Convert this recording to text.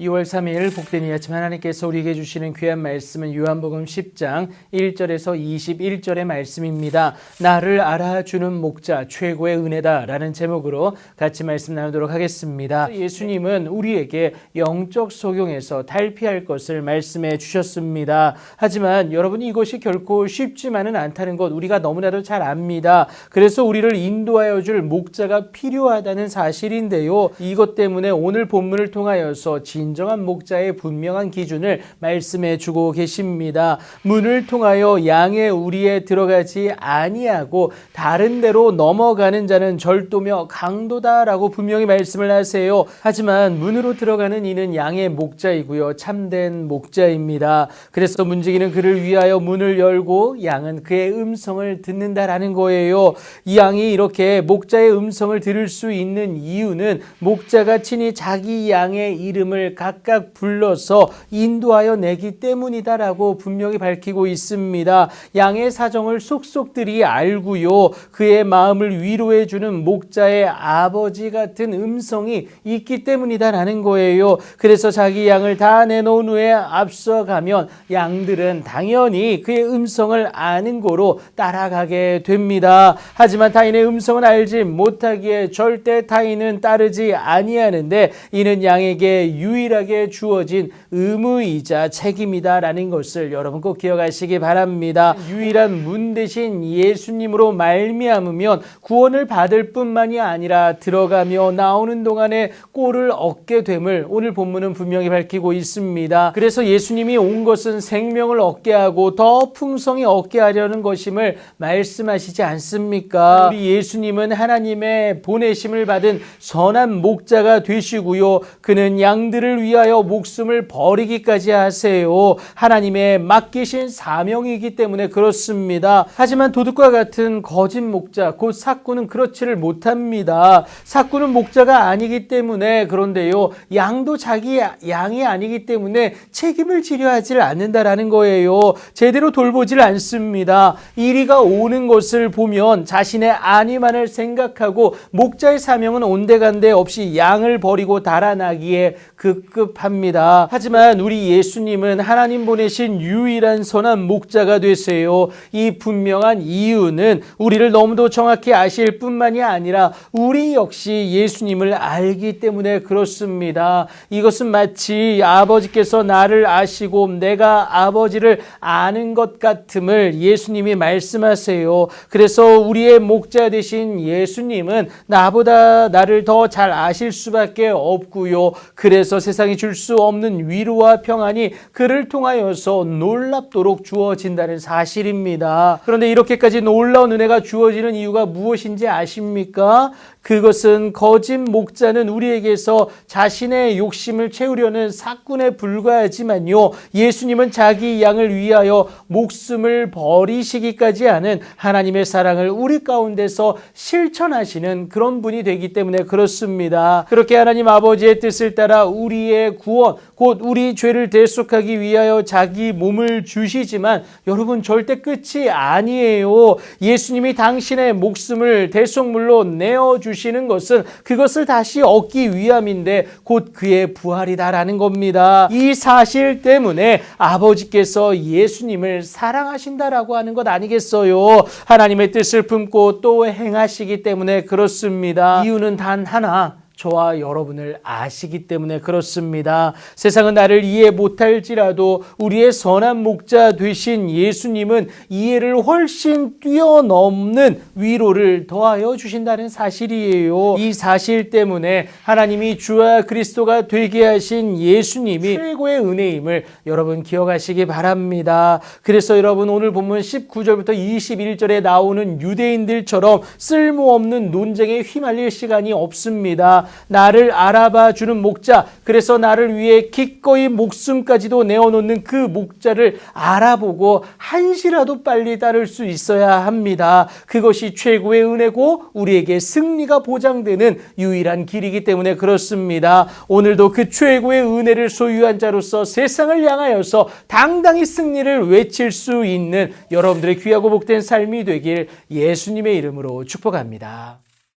2월 3일 복된 이 아침 하나님께서 우리에게 주시는 귀한 말씀은 요한복음 10장 1절에서 21절의 말씀입니다. 나를 알아주는 목자 최고의 은혜다 라는 제목으로 같이 말씀 나누도록 하겠습니다. 예수님은 우리에게 영적 소경에서 탈피할 것을 말씀해 주셨습니다. 하지만 여러분, 이것이 결코 쉽지만은 않다는 것 우리가 너무나도 잘 압니다. 그래서 우리를 인도하여 줄 목자가 필요하다는 사실인데요. 이것 때문에 오늘 본문을 통하여서 진정한 목자의 분명한 기준을 말씀해 주고 계십니다. 문을 통하여 양의 우리에 들어가지 아니하고 다른 데로 넘어가는 자는 절도며 강도다라고 분명히 말씀을 하세요. 하지만 문으로 들어가는 이는 양의 목자이고요, 참된 목자입니다. 그래서 문지기는 그를 위하여 문을 열고 양은 그의 음성을 듣는다라는 거예요. 이 양이 이렇게 목자의 음성을 들을 수 있는 이유는 목자가 친히 자기 양의 이름을 각각 불러서 인도하여 내기 때문이다라고 분명히 밝히고 있습니다. 양의 사정을 속속들이 알고요, 그의 마음을 위로해 주는 목자의 아버지 같은 음성이 있기 때문이다라는 거예요. 그래서 자기 양을 다 내놓은 후에 앞서가면 양들은 당연히 그의 음성을 아는 고로 따라가게 됩니다. 하지만 타인의 음성은 알지 못하기에 절대 타인은 따르지 아니하는데 이는 양에게 유일하게 주어진 의무이자 책임이다라는 것을 여러분 꼭 기억하시기 바랍니다. 유일한 문 대신 예수님으로 말미암으면 구원을 받을 뿐만이 아니라 들어가며 나오는 동안에 꼴을 얻게 됨을 오늘 본문은 분명히 밝히고 있습니다. 그래서 예수님이 온 것은 생명을 얻게 하고 더 풍성히 얻게 하려는 것임을 말씀하시지 않습니까? 우리 예수님은 하나님의 보내심을 받은 선한 목자가 되시고요, 그는 양들을 위하여 목숨을 버리기까지 하세요. 하나님의 맡기신 사명이기 때문에 그렇습니다. 하지만 도둑과 같은 거짓 목자 곧 삭구는 그렇지를 못합니다. 삭구는 목자가 아니기 때문에 그런데요, 양도 자기 양이 아니기 때문에 책임을 지려 하지 않는다라는 거예요. 제대로 돌보질 않습니다. 이리가 오는 것을 보면 자신의 안위만을 생각하고 목자의 사명은 온데간데 없이 양을 버리고 달아나기에 급급합니다. 하지만 우리 예수님은 하나님 보내신 유일한 선한 목자가 되세요. 이 분명한 이유는 우리를 너무도 정확히 아실 뿐만이 아니라 우리 역시 예수님을 알기 때문에 그렇습니다. 이것은 마치 아버지께서 나를 아시고 내가 아버지를 아는 것 같음을 예수님이 말씀하세요. 그래서 우리의 목자 되신 예수님은 나보다 나를 더 잘 아실 수밖에 없고요, 그래서 세상이 줄 수 없는 위로와 평안이 그를 통하여서 놀랍도록 주어진다는 사실입니다. 그런데 이렇게까지 놀라운 은혜가 주어지는 이유가 무엇인지 아십니까? 그것은 거짓 목자는 우리에게서 자신의 욕심을 채우려는 삭군에 불과하지만요, 예수님은 자기 양을 위하여 목숨을 버리시기까지 하는 하나님의 사랑을 우리 가운데서 실천하시는 그런 분이 되기 때문에 그렇습니다. 그렇게 하나님 아버지의 뜻을 따라 우리의 구원, 곧 우리 죄를 대속하기 위하여 자기 몸을 주시지만 여러분, 절대 끝이 아니에요. 예수님이 당신의 목숨을 대속물로 내어주시는 것은 그것을 다시 얻기 위함인데 곧 그의 부활이다라는 겁니다. 이 사실 때문에 아버지께서 예수님을 사랑하신다라고 하는 것 아니겠어요? 하나님의 뜻을 품고 또 행하시기 때문에 그렇습니다. 이유는 단 하나, 저와 여러분을 아시기 때문에 그렇습니다. 세상은 나를 이해 못할지라도 우리의 선한 목자 되신 예수님은 이해를 훨씬 뛰어넘는 위로를 더하여 주신다는 사실이에요. 이 사실 때문에 하나님이 주와 그리스도가 되게 하신 예수님이 최고의 은혜임을 여러분 기억하시기 바랍니다. 그래서 여러분, 오늘 본문 19절부터 21절에 나오는 유대인들처럼 쓸모없는 논쟁에 휘말릴 시간이 없습니다. 나를 알아봐 주는 목자, 그래서 나를 위해 기꺼이 목숨까지도 내어놓는 그 목자를 알아보고 한시라도 빨리 따를 수 있어야 합니다. 그것이 최고의 은혜고 우리에게 승리가 보장되는 유일한 길이기 때문에 그렇습니다. 오늘도 그 최고의 은혜를 소유한 자로서 세상을 향하여서 당당히 승리를 외칠 수 있는 여러분들의 귀하고 복된 삶이 되길 예수님의 이름으로 축복합니다.